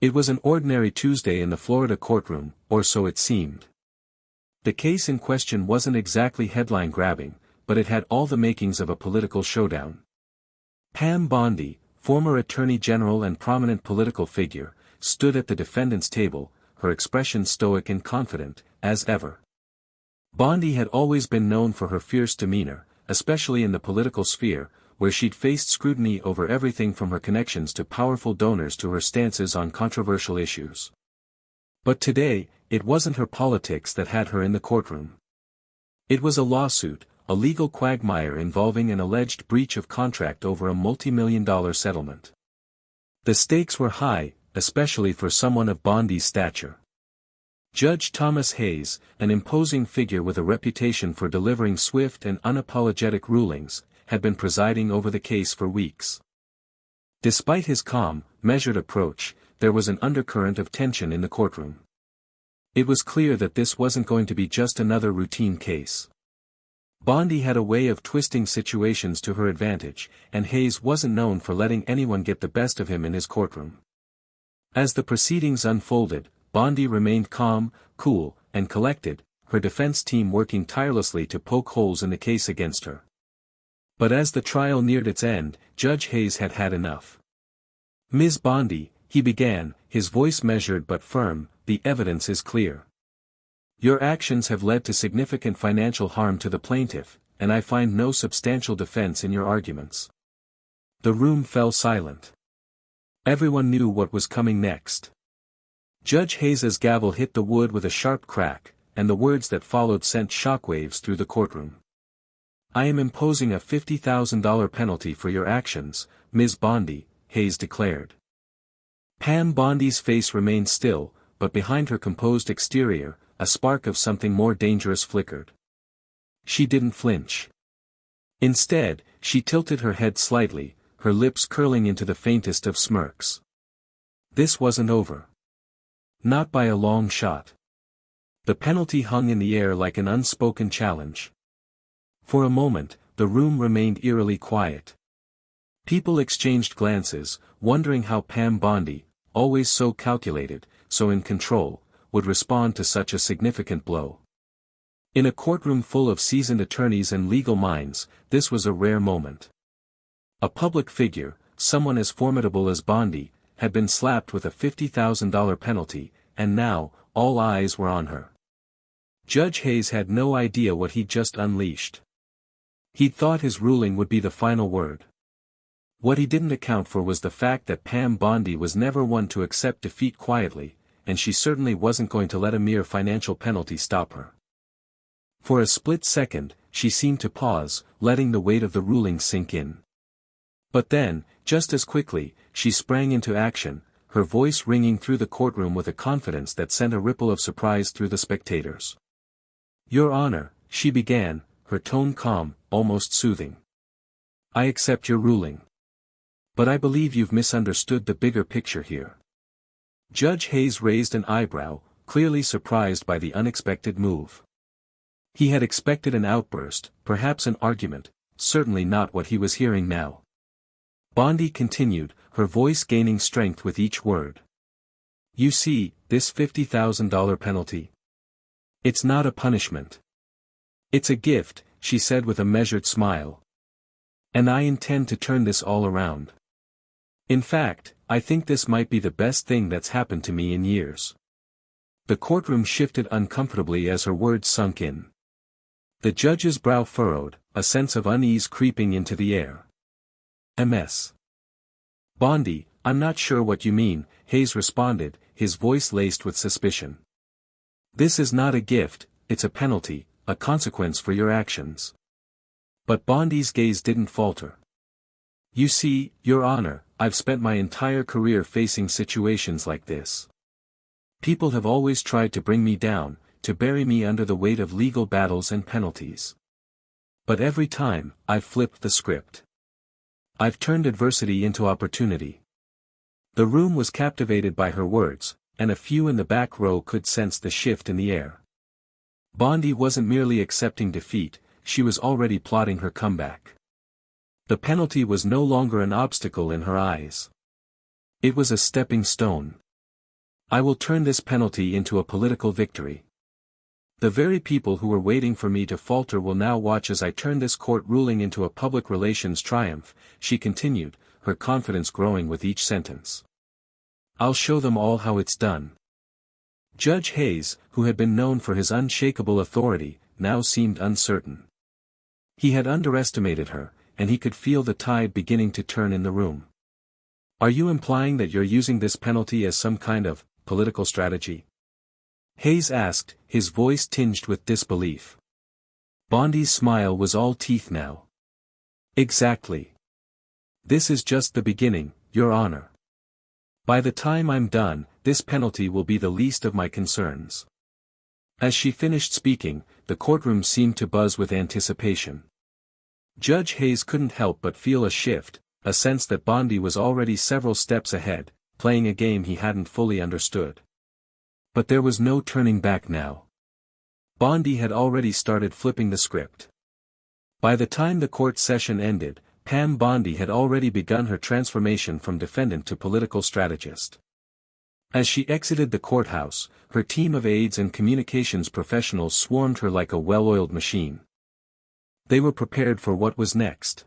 It was an ordinary Tuesday in the Florida courtroom, or so it seemed. The case in question wasn't exactly headline-grabbing, but it had all the makings of a political showdown. Pam Bondi, former Attorney General and prominent political figure, stood at the defendant's table, her expression stoic and confident, as ever. Bondi had always been known for her fierce demeanor, especially in the political sphere, where she'd faced scrutiny over everything from her connections to powerful donors to her stances on controversial issues. But today, it wasn't her politics that had her in the courtroom. It was a lawsuit, a legal quagmire involving an alleged breach of contract over a multi-million-dollar settlement. The stakes were high, especially for someone of Bondi's stature. Judge Thomas Hayes, an imposing figure with a reputation for delivering swift and unapologetic rulings, had been presiding over the case for weeks. Despite his calm, measured approach, there was an undercurrent of tension in the courtroom. It was clear that this wasn't going to be just another routine case. Bondi had a way of twisting situations to her advantage, and Hayes wasn't known for letting anyone get the best of him in his courtroom. As the proceedings unfolded, Bondi remained calm, cool, and collected, her defense team working tirelessly to poke holes in the case against her. But as the trial neared its end, Judge Hayes had had enough. "Ms. Bondi," he began, his voice measured but firm, "the evidence is clear. Your actions have led to significant financial harm to the plaintiff, and I find no substantial defense in your arguments." The room fell silent. Everyone knew what was coming next. Judge Hayes's gavel hit the wood with a sharp crack, and the words that followed sent shockwaves through the courtroom. "I am imposing a $50,000 penalty for your actions, Ms. Bondi," Hayes declared. Pam Bondi's face remained still, but behind her composed exterior, a spark of something more dangerous flickered. She didn't flinch. Instead, she tilted her head slightly, her lips curling into the faintest of smirks. This wasn't over. Not by a long shot. The penalty hung in the air like an unspoken challenge. For a moment, the room remained eerily quiet. People exchanged glances, wondering how Pam Bondi, always so calculated, so in control, would respond to such a significant blow. In a courtroom full of seasoned attorneys and legal minds, this was a rare moment. A public figure, someone as formidable as Bondi, had been slapped with a $50,000 penalty, and now, all eyes were on her. Judge Hayes had no idea what he'd just unleashed. He'd thought his ruling would be the final word. What he didn't account for was the fact that Pam Bondi was never one to accept defeat quietly, and she certainly wasn't going to let a mere financial penalty stop her. For a split second, she seemed to pause, letting the weight of the ruling sink in. But then, just as quickly, she sprang into action, her voice ringing through the courtroom with a confidence that sent a ripple of surprise through the spectators. "Your Honor," she began, her tone calm, almost soothing. "I accept your ruling. But I believe you've misunderstood the bigger picture here." Judge Hayes raised an eyebrow, clearly surprised by the unexpected move. He had expected an outburst, perhaps an argument, certainly not what he was hearing now. Bondi continued, her voice gaining strength with each word. "You see, this $50,000 penalty? It's not a punishment. It's a gift," she said with a measured smile. "And I intend to turn this all around. In fact, I think this might be the best thing that's happened to me in years." The courtroom shifted uncomfortably as her words sunk in. The judge's brow furrowed, a sense of unease creeping into the air. "Ms. Bondi, I'm not sure what you mean," Hayes responded, his voice laced with suspicion. "This is not a gift, it's a penalty, a consequence for your actions." But Bondi's gaze didn't falter. "You see, Your Honor, I've spent my entire career facing situations like this. People have always tried to bring me down, to bury me under the weight of legal battles and penalties. But every time, I've flipped the script. I've turned adversity into opportunity." The room was captivated by her words, and a few in the back row could sense the shift in the air. Bondi wasn't merely accepting defeat, she was already plotting her comeback. The penalty was no longer an obstacle in her eyes. It was a stepping stone. I will turn this penalty into a political victory. The very people who were waiting for me to falter will now watch as I turn this court ruling into a public relations triumph, she continued, her confidence growing with each sentence. I'll show them all how it's done. Judge Hayes, who had been known for his unshakable authority, now seemed uncertain. He had underestimated her, and he could feel the tide beginning to turn in the room. Are you implying that you're using this penalty as some kind of political strategy? Hayes asked, his voice tinged with disbelief. Bondi's smile was all teeth now. Exactly. This is just the beginning, Your Honor. By the time I'm done, this penalty will be the least of my concerns. As she finished speaking, the courtroom seemed to buzz with anticipation. Judge Hayes couldn't help but feel a shift, a sense that Bondi was already several steps ahead, playing a game he hadn't fully understood. But there was no turning back now. Bondi had already started flipping the script. By the time the court session ended, Pam Bondi had already begun her transformation from defendant to political strategist. As she exited the courthouse, her team of aides and communications professionals swarmed her like a well-oiled machine. They were prepared for what was next.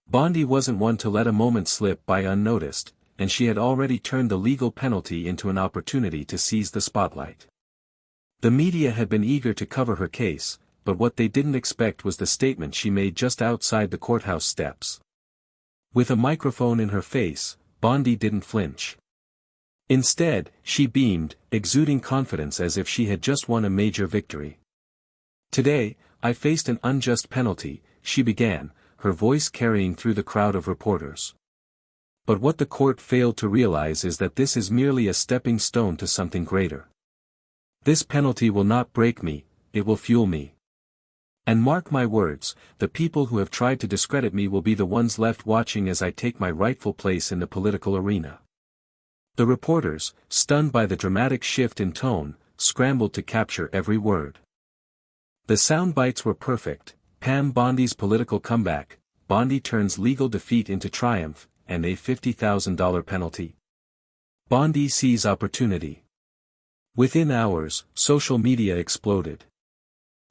Bondi wasn't one to let a moment slip by unnoticed, and she had already turned the legal penalty into an opportunity to seize the spotlight. The media had been eager to cover her case, but what they didn't expect was the statement she made just outside the courthouse steps. With a microphone in her face, Bondi didn't flinch. Instead, she beamed, exuding confidence as if she had just won a major victory. Today, I faced an unjust penalty, she began, her voice carrying through the crowd of reporters. But what the court failed to realize is that this is merely a stepping stone to something greater. This penalty will not break me, it will fuel me. And mark my words, the people who have tried to discredit me will be the ones left watching as I take my rightful place in the political arena. The reporters, stunned by the dramatic shift in tone, scrambled to capture every word. The sound bites were perfect: Pam Bondi's political comeback, Bondi turns legal defeat into triumph, and a $50,000 penalty. Bondi sees opportunity. Within hours, social media exploded.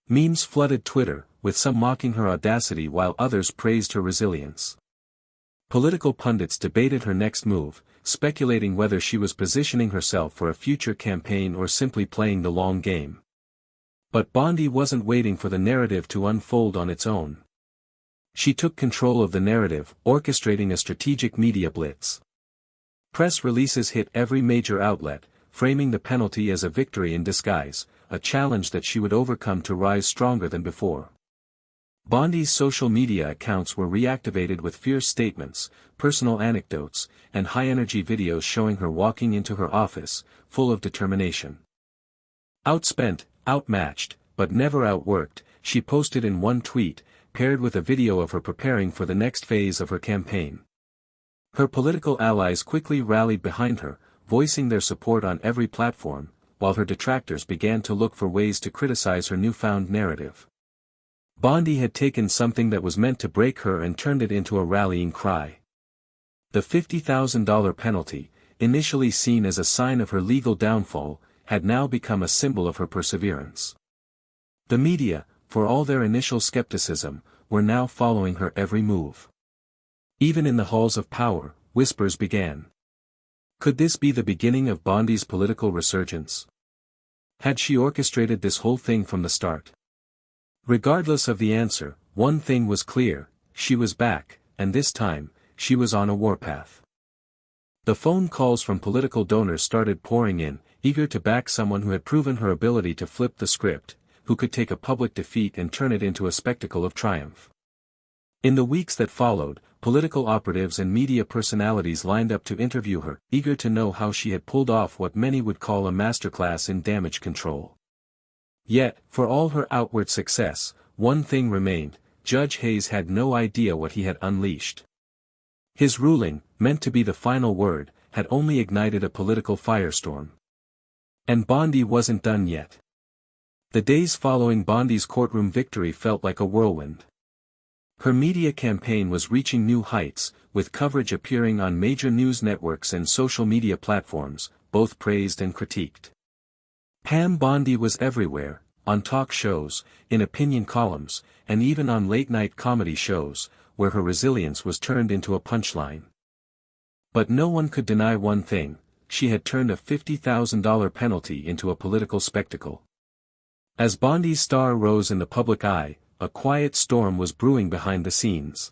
Memes flooded Twitter, with some mocking her audacity while others praised her resilience. Political pundits debated her next move, speculating whether she was positioning herself for a future campaign or simply playing the long game. But Bondi wasn't waiting for the narrative to unfold on its own. She took control of the narrative, orchestrating a strategic media blitz. Press releases hit every major outlet, framing the penalty as a victory in disguise, a challenge that she would overcome to rise stronger than before. Bondi's social media accounts were reactivated with fierce statements, personal anecdotes, and high-energy videos showing her walking into her office, full of determination. Outspent, outmatched, but never outworked, she posted in one tweet, paired with a video of her preparing for the next phase of her campaign. Her political allies quickly rallied behind her, voicing their support on every platform, while her detractors began to look for ways to criticize her newfound narrative. Bondi had taken something that was meant to break her and turned it into a rallying cry. The $50,000 penalty, initially seen as a sign of her legal downfall, had now become a symbol of her perseverance. The media, for all their initial skepticism, were now following her every move. Even in the halls of power, whispers began. Could this be the beginning of Bondi's political resurgence? Had she orchestrated this whole thing from the start? Regardless of the answer, one thing was clear: she was back, and this time, she was on a warpath. The phone calls from political donors started pouring in, eager to back someone who had proven her ability to flip the script, who could take a public defeat and turn it into a spectacle of triumph. In the weeks that followed, political operatives and media personalities lined up to interview her, eager to know how she had pulled off what many would call a masterclass in damage control. Yet, for all her outward success, one thing remained: Judge Hayes had no idea what he had unleashed. His ruling, meant to be the final word, had only ignited a political firestorm. And Bondi wasn't done yet. The days following Bondi's courtroom victory felt like a whirlwind. Her media campaign was reaching new heights, with coverage appearing on major news networks and social media platforms, both praised and critiqued. Pam Bondi was everywhere, on talk shows, in opinion columns, and even on late-night comedy shows, where her resilience was turned into a punchline. But no one could deny one thing: she had turned a $50,000 penalty into a political spectacle. As Bondi's star rose in the public eye, a quiet storm was brewing behind the scenes.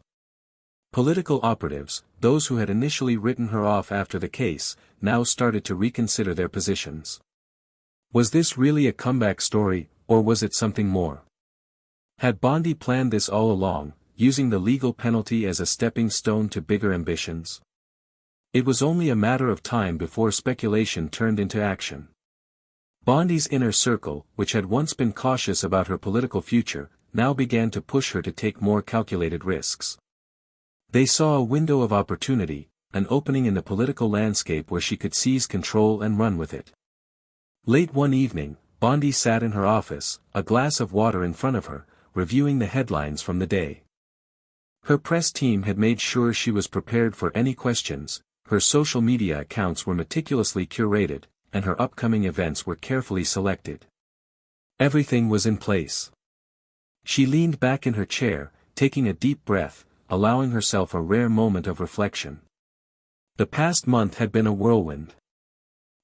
Political operatives, those who had initially written her off after the case, now started to reconsider their positions. Was this really a comeback story, or was it something more? Had Bondi planned this all along, using the legal penalty as a stepping stone to bigger ambitions? It was only a matter of time before speculation turned into action. Bondi's inner circle, which had once been cautious about her political future, now began to push her to take more calculated risks. They saw a window of opportunity, an opening in the political landscape where she could seize control and run with it. Late one evening, Bondi sat in her office, a glass of water in front of her, reviewing the headlines from the day. Her press team had made sure she was prepared for any questions, her social media accounts were meticulously curated, and her upcoming events were carefully selected. Everything was in place. She leaned back in her chair, taking a deep breath, allowing herself a rare moment of reflection. The past month had been a whirlwind.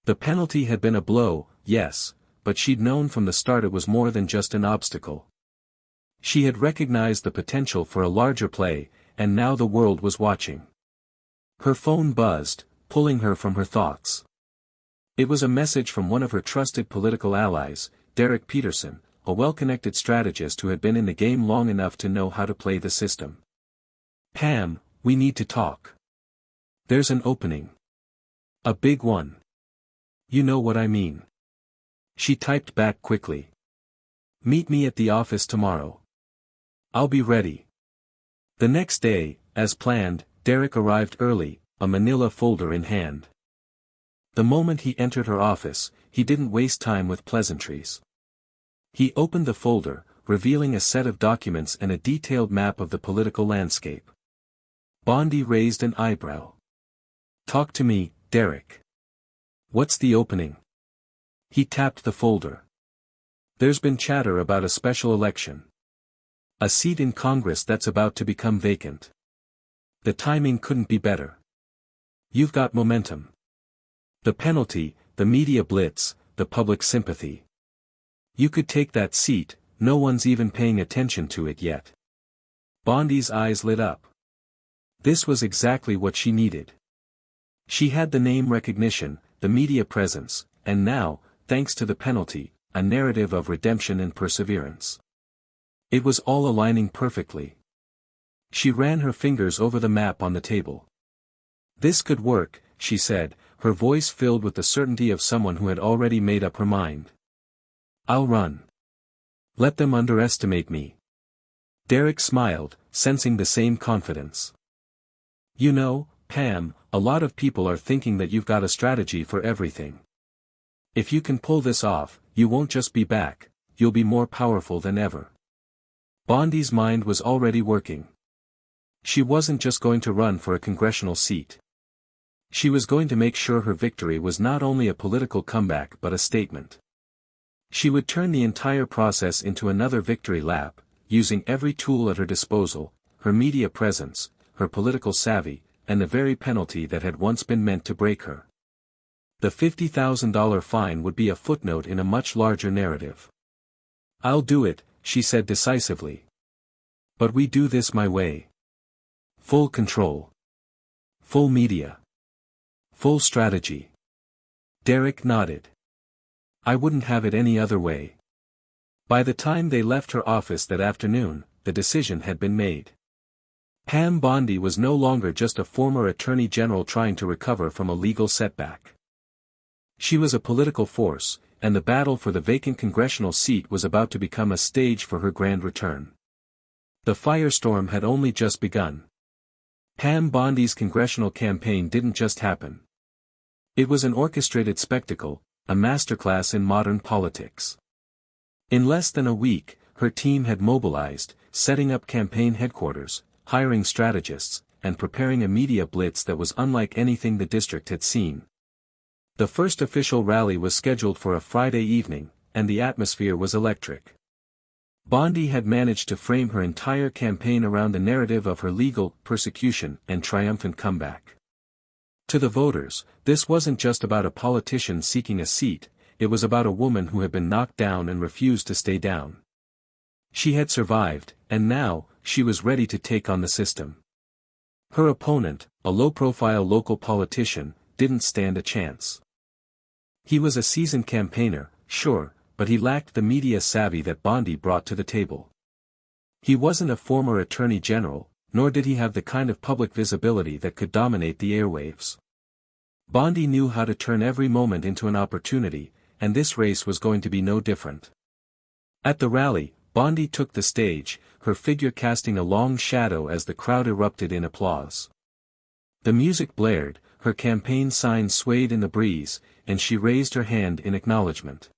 The penalty had been a blow, yes, but she'd known from the start it was more than just an obstacle. She had recognized the potential for a larger play, and now the world was watching. Her phone buzzed, pulling her from her thoughts. It was a message from one of her trusted political allies, Derek Peterson, a well-connected strategist who had been in the game long enough to know how to play the system. "Pam, we need to talk. There's an opening. A big one. You know what I mean." She typed back quickly. "Meet me at the office tomorrow. I'll be ready." The next day, as planned, Derek arrived early, a manila folder in hand. The moment he entered her office, he didn't waste time with pleasantries. He opened the folder, revealing a set of documents and a detailed map of the political landscape. Bondi raised an eyebrow. "Talk to me, Derek. What's the opening?" He tapped the folder. "There's been chatter about a special election. A seat in Congress that's about to become vacant. The timing couldn't be better. You've got momentum. The penalty, the media blitz, the public sympathy. You could take that seat, no one's even paying attention to it yet." Bondi's eyes lit up. This was exactly what she needed. She had the name recognition, the media presence, and now, thanks to the penalty, a narrative of redemption and perseverance. It was all aligning perfectly. She ran her fingers over the map on the table. "This could work," she said, her voice filled with the certainty of someone who had already made up her mind. "I'll run. Let them underestimate me." Derek smiled, sensing the same confidence. "You know, Pam, a lot of people are thinking that you've got a strategy for everything. If you can pull this off, you won't just be back, you'll be more powerful than ever." Bondi's mind was already working. She wasn't just going to run for a congressional seat. She was going to make sure her victory was not only a political comeback but a statement. She would turn the entire process into another victory lap, using every tool at her disposal, her media presence, her political savvy, and the very penalty that had once been meant to break her. The $50,000 fine would be a footnote in a much larger narrative. "I'll do it," she said decisively. "But we do this my way. Full control. Full media. Full strategy." Derek nodded. "I wouldn't have it any other way." By the time they left her office that afternoon, the decision had been made. Pam Bondi was no longer just a former attorney general trying to recover from a legal setback. She was a political force, and the battle for the vacant congressional seat was about to become a stage for her grand return. The firestorm had only just begun. Pam Bondi's congressional campaign didn't just happen. It was an orchestrated spectacle, a masterclass in modern politics. In less than a week, her team had mobilized, setting up campaign headquarters, hiring strategists, and preparing a media blitz that was unlike anything the district had seen. The first official rally was scheduled for a Friday evening, and the atmosphere was electric. Bondi had managed to frame her entire campaign around the narrative of her legal persecution and triumphant comeback. To the voters, this wasn't just about a politician seeking a seat, it was about a woman who had been knocked down and refused to stay down. She had survived, and now, she was ready to take on the system. Her opponent, a low-profile local politician, didn't stand a chance. He was a seasoned campaigner, sure, but he lacked the media savvy that Bondi brought to the table. He wasn't a former attorney general, nor did he have the kind of public visibility that could dominate the airwaves. Bondi knew how to turn every moment into an opportunity, and this race was going to be no different. At the rally, Bondi took the stage, her figure casting a long shadow as the crowd erupted in applause. The music blared, her campaign sign swayed in the breeze, and she raised her hand in acknowledgement.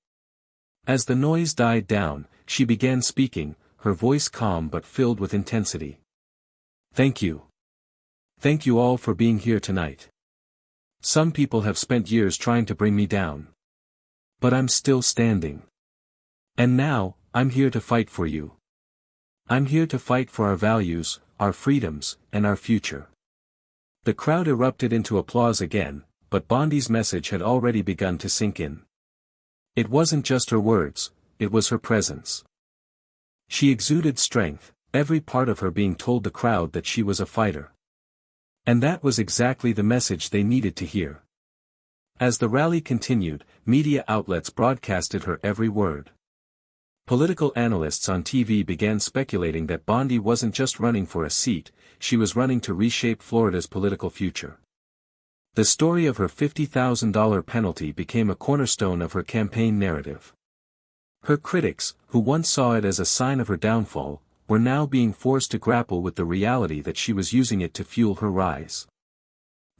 As the noise died down, she began speaking, her voice calm but filled with intensity. Thank you. Thank you all for being here tonight. Some people have spent years trying to bring me down. But I'm still standing. And now, I'm here to fight for you. I'm here to fight for our values, our freedoms, and our future. The crowd erupted into applause again, but Bondi's message had already begun to sink in. It wasn't just her words, it was her presence. She exuded strength, every part of her being told the crowd that she was a fighter. And that was exactly the message they needed to hear. As the rally continued, media outlets broadcasted her every word. Political analysts on TV began speculating that Bondi wasn't just running for a seat, she was running to reshape Florida's political future. The story of her $50,000 penalty became a cornerstone of her campaign narrative. Her critics, who once saw it as a sign of her downfall, were now being forced to grapple with the reality that she was using it to fuel her rise.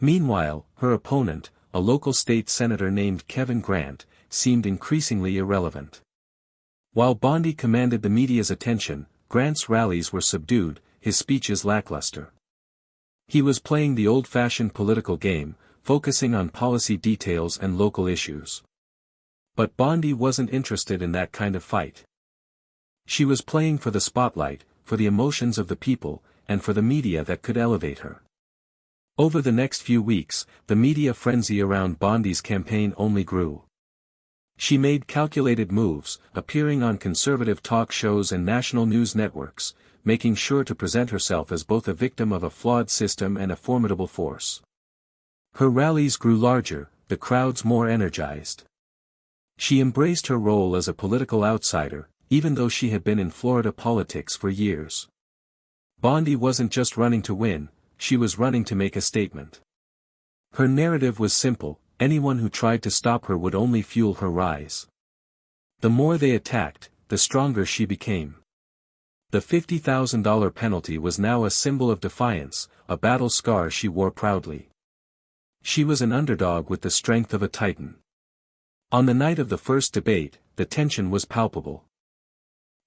Meanwhile, her opponent, a local state senator named Kevin Grant, seemed increasingly irrelevant. While Bondi commanded the media's attention, Grant's rallies were subdued, his speeches lackluster. He was playing the old-fashioned political game, focusing on policy details and local issues. But Bondi wasn't interested in that kind of fight. She was playing for the spotlight, for the emotions of the people, and for the media that could elevate her. Over the next few weeks, the media frenzy around Bondi's campaign only grew. She made calculated moves, appearing on conservative talk shows and national news networks, making sure to present herself as both a victim of a flawed system and a formidable force. Her rallies grew larger, the crowds more energized. She embraced her role as a political outsider, even though she had been in Florida politics for years. Bondi wasn't just running to win, she was running to make a statement. Her narrative was simple: anyone who tried to stop her would only fuel her rise. The more they attacked, the stronger she became. The $50,000 penalty was now a symbol of defiance, a battle scar she wore proudly. She was an underdog with the strength of a titan. On the night of the first debate, the tension was palpable.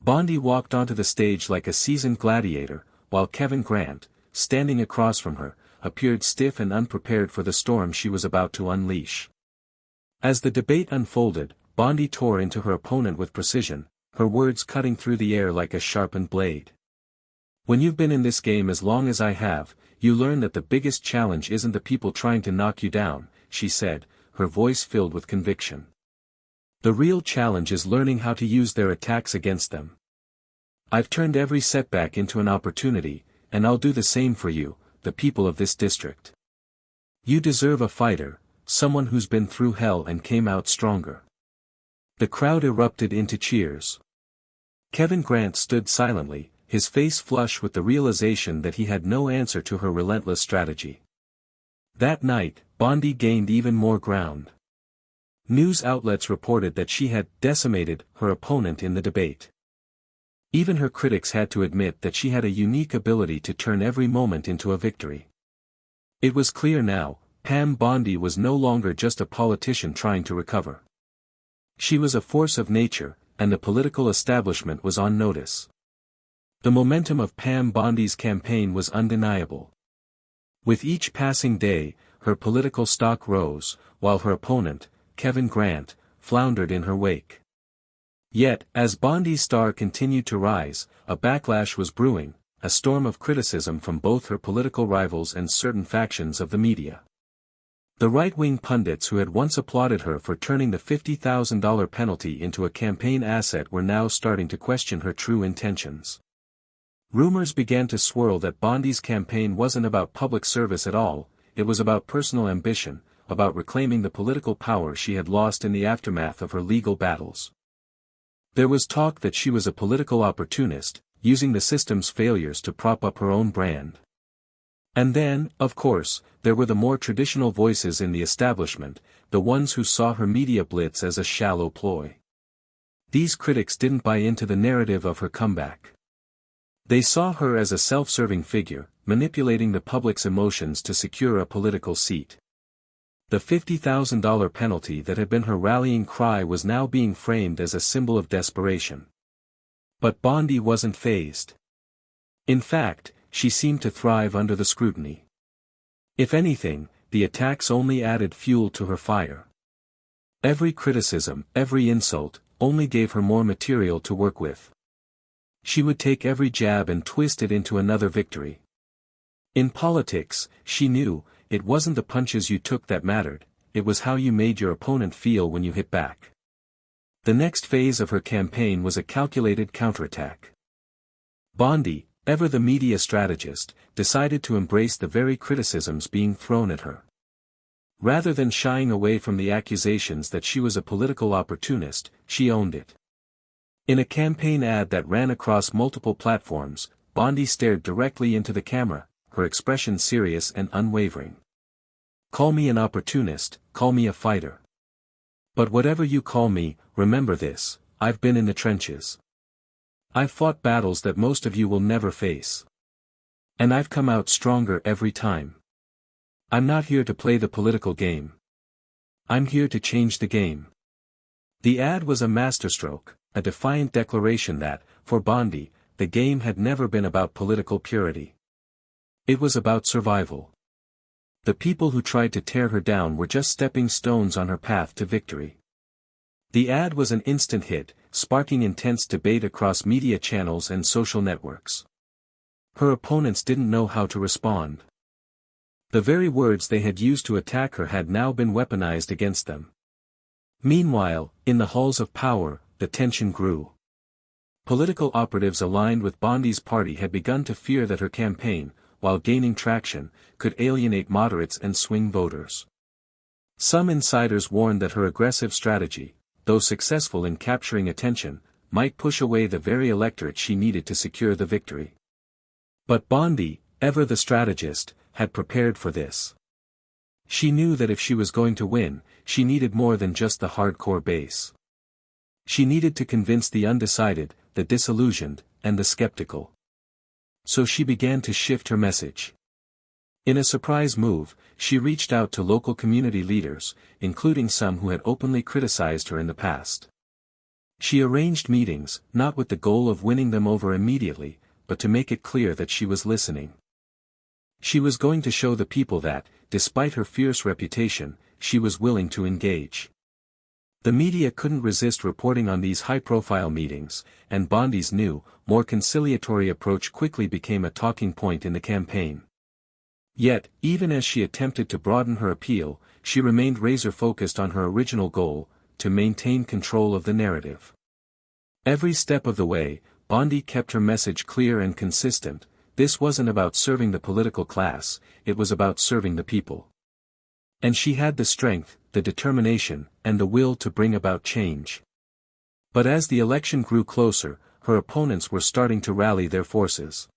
Bondi walked onto the stage like a seasoned gladiator, while Kevin Grant, standing across from her, appeared stiff and unprepared for the storm she was about to unleash. As the debate unfolded, Bondi tore into her opponent with precision, her words cutting through the air like a sharpened blade. When you've been in this game as long as I have, you learn that the biggest challenge isn't the people trying to knock you down, she said, her voice filled with conviction. The real challenge is learning how to use their attacks against them. I've turned every setback into an opportunity, and I'll do the same for you, the people of this district. You deserve a fighter, someone who's been through hell and came out stronger. The crowd erupted into cheers. Kevin Grant stood silently, his face flush with the realization that he had no answer to her relentless strategy. That night, Bondi gained even more ground. News outlets reported that she had decimated her opponent in the debate. Even her critics had to admit that she had a unique ability to turn every moment into a victory. It was clear now, Pam Bondi was no longer just a politician trying to recover. She was a force of nature, and the political establishment was on notice. The momentum of Pam Bondi's campaign was undeniable. With each passing day, her political stock rose, while her opponent, Kevin Grant, floundered in her wake. Yet, as Bondi's star continued to rise, a backlash was brewing, a storm of criticism from both her political rivals and certain factions of the media. The right-wing pundits who had once applauded her for turning the $50,000 penalty into a campaign asset were now starting to question her true intentions. Rumors began to swirl that Bondi's campaign wasn't about public service at all, it was about personal ambition, about reclaiming the political power she had lost in the aftermath of her legal battles. There was talk that she was a political opportunist, using the system's failures to prop up her own brand. And then, of course, there were the more traditional voices in the establishment, the ones who saw her media blitz as a shallow ploy. These critics didn't buy into the narrative of her comeback. They saw her as a self-serving figure, manipulating the public's emotions to secure a political seat. The $50,000 penalty that had been her rallying cry was now being framed as a symbol of desperation. But Bondi wasn't fazed. In fact, she seemed to thrive under the scrutiny. If anything, the attacks only added fuel to her fire. Every criticism, every insult, only gave her more material to work with. She would take every jab and twist it into another victory. In politics, she knew, it wasn't the punches you took that mattered, it was how you made your opponent feel when you hit back. The next phase of her campaign was a calculated counterattack. Bondi, ever the media strategist, decided to embrace the very criticisms being thrown at her. Rather than shying away from the accusations that she was a political opportunist, she owned it. In a campaign ad that ran across multiple platforms, Bondi stared directly into the camera, her expression serious and unwavering. "Call me an opportunist, call me a fighter. But whatever you call me, remember this, I've been in the trenches. I've fought battles that most of you will never face. And I've come out stronger every time. I'm not here to play the political game. I'm here to change the game." The ad was a masterstroke, a defiant declaration that, for Bondi, the game had never been about political purity. It was about survival. The people who tried to tear her down were just stepping stones on her path to victory. The ad was an instant hit, sparking intense debate across media channels and social networks. Her opponents didn't know how to respond. The very words they had used to attack her had now been weaponized against them. Meanwhile, in the halls of power, the tension grew. Political operatives aligned with Bondi's party had begun to fear that her campaign, while gaining traction, could alienate moderates and swing voters. Some insiders warned that her aggressive strategy, though successful in capturing attention, might push away the very electorate she needed to secure the victory. But Bondi, ever the strategist, had prepared for this. She knew that if she was going to win, she needed more than just the hardcore base. She needed to convince the undecided, the disillusioned, and the skeptical. So she began to shift her message. In a surprise move, she reached out to local community leaders, including some who had openly criticized her in the past. She arranged meetings, not with the goal of winning them over immediately, but to make it clear that she was listening. She was going to show the people that, despite her fierce reputation, she was willing to engage. The media couldn't resist reporting on these high-profile meetings, and Bondi's new, more conciliatory approach quickly became a talking point in the campaign. Yet, even as she attempted to broaden her appeal, she remained razor-focused on her original goal, to maintain control of the narrative. Every step of the way, Bondi kept her message clear and consistent. This wasn't about serving the political class, it was about serving the people. And she had the strength, the determination, and the will to bring about change. But as the election grew closer, her opponents were starting to rally their forces.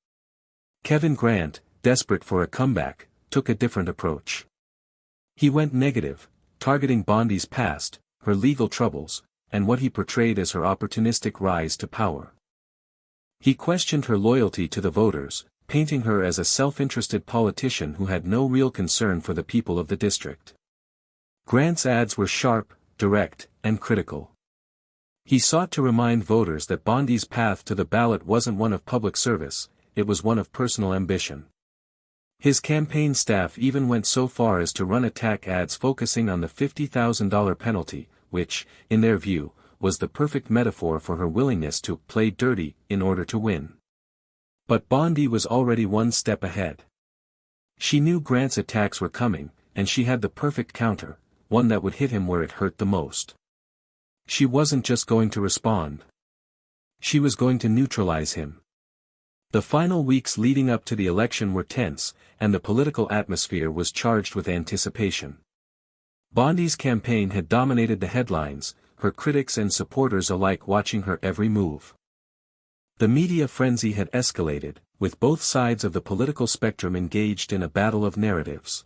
Kevin Grant, desperate for a comeback, took a different approach. He went negative, targeting Bondi's past, her legal troubles, and what he portrayed as her opportunistic rise to power. He questioned her loyalty to the voters, painting her as a self-interested politician who had no real concern for the people of the district. Grant's ads were sharp, direct, and critical. He sought to remind voters that Bondi's path to the ballot wasn't one of public service, it was one of personal ambition. His campaign staff even went so far as to run attack ads focusing on the $50,000 penalty, which, in their view, was the perfect metaphor for her willingness to play dirty in order to win. But Bondi was already one step ahead. She knew Grant's attacks were coming, and she had the perfect counter, one that would hit him where it hurt the most. She wasn't just going to respond. She was going to neutralize him. The final weeks leading up to the election were tense, and the political atmosphere was charged with anticipation. Bondi's campaign had dominated the headlines, her critics and supporters alike watching her every move. The media frenzy had escalated, with both sides of the political spectrum engaged in a battle of narratives.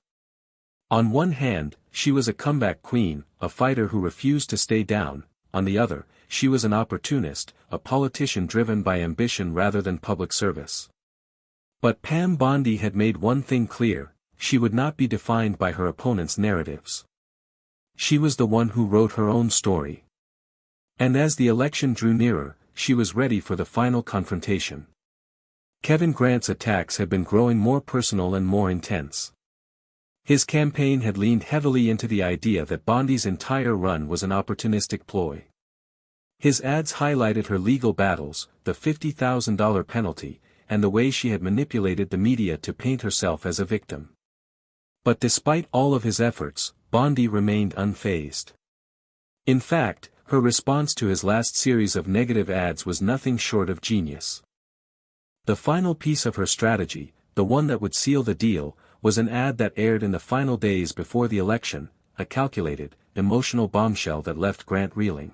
On one hand, she was a comeback queen, a fighter who refused to stay down; on the other, she was an opportunist, a politician driven by ambition rather than public service. But Pam Bondi had made one thing clear: she would not be defined by her opponent's narratives. She was the one who wrote her own story. And as the election drew nearer, she was ready for the final confrontation. Kevin Grant's attacks had been growing more personal and more intense. His campaign had leaned heavily into the idea that Bondi's entire run was an opportunistic ploy. His ads highlighted her legal battles, the $50,000 penalty, and the way she had manipulated the media to paint herself as a victim. But despite all of his efforts, Bondi remained unfazed. In fact, her response to his last series of negative ads was nothing short of genius. The final piece of her strategy, the one that would seal the deal, was an ad that aired in the final days before the election, a calculated, emotional bombshell that left Grant reeling.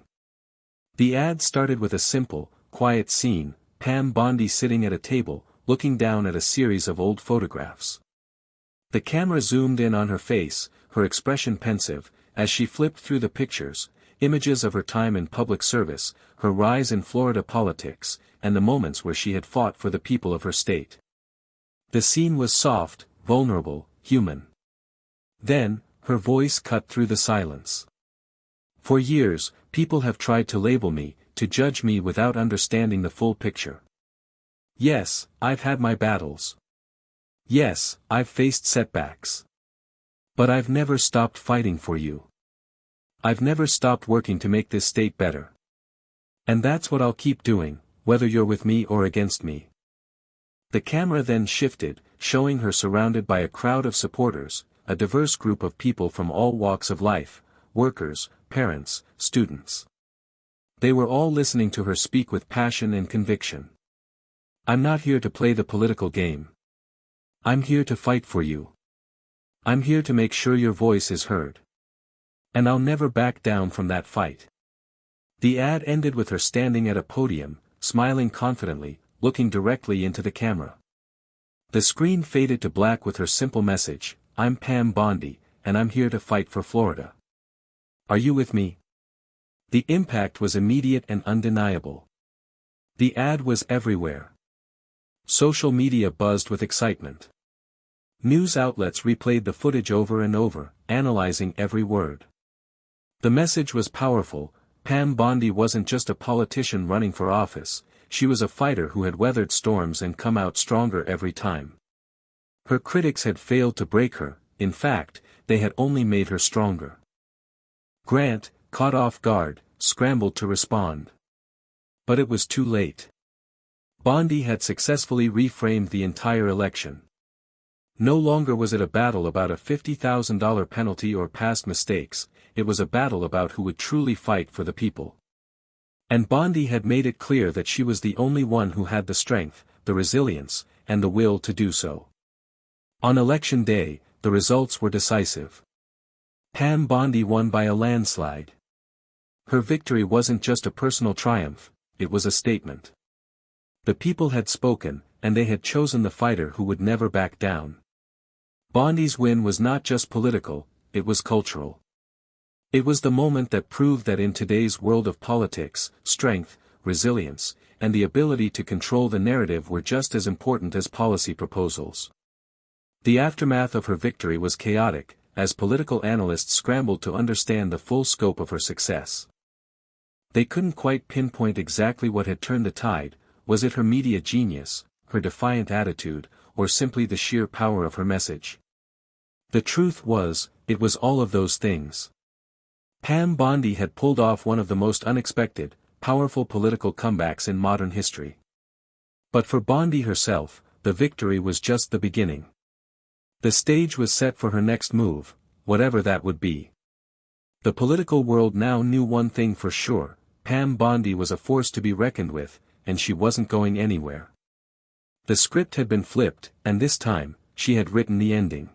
The ad started with a simple, quiet scene: Pam Bondi sitting at a table, looking down at a series of old photographs. The camera zoomed in on her face, her expression pensive, as she flipped through the pictures, images of her time in public service, her rise in Florida politics, and the moments where she had fought for the people of her state. The scene was soft, vulnerable, human. Then, her voice cut through the silence. "For years, people have tried to label me, to judge me without understanding the full picture. Yes, I've had my battles. Yes, I've faced setbacks. But I've never stopped fighting for you. I've never stopped working to make this state better. And that's what I'll keep doing, whether you're with me or against me." The camera then shifted, showing her surrounded by a crowd of supporters, a diverse group of people from all walks of life: workers, parents, students. They were all listening to her speak with passion and conviction. "I'm not here to play the political game. I'm here to fight for you. I'm here to make sure your voice is heard. And I'll never back down from that fight." The ad ended with her standing at a podium, smiling confidently, looking directly into the camera. The screen faded to black with her simple message: "I'm Pam Bondi, and I'm here to fight for Florida. Are you with me?" The impact was immediate and undeniable. The ad was everywhere. Social media buzzed with excitement. News outlets replayed the footage over and over, analyzing every word. The message was powerful: Pam Bondi wasn't just a politician running for office, she was a fighter who had weathered storms and come out stronger every time. Her critics had failed to break her; in fact, they had only made her stronger. Grant, caught off guard, scrambled to respond. But it was too late. Bondi had successfully reframed the entire election. No longer was it a battle about a $50,000 penalty or past mistakes, it was a battle about who would truly fight for the people. And Bondi had made it clear that she was the only one who had the strength, the resilience, and the will to do so. On election day, the results were decisive. Pam Bondi won by a landslide. Her victory wasn't just a personal triumph, it was a statement. The people had spoken, and they had chosen the fighter who would never back down. Bondi's win was not just political, it was cultural. It was the moment that proved that in today's world of politics, strength, resilience, and the ability to control the narrative were just as important as policy proposals. The aftermath of her victory was chaotic, as political analysts scrambled to understand the full scope of her success. They couldn't quite pinpoint exactly what had turned the tide: was it her media genius, her defiant attitude, or simply the sheer power of her message? The truth was, it was all of those things. Pam Bondi had pulled off one of the most unexpected, powerful political comebacks in modern history. But for Bondi herself, the victory was just the beginning. The stage was set for her next move, whatever that would be. The political world now knew one thing for sure: Pam Bondi was a force to be reckoned with, and she wasn't going anywhere. The script had been flipped, and this time, she had written the ending.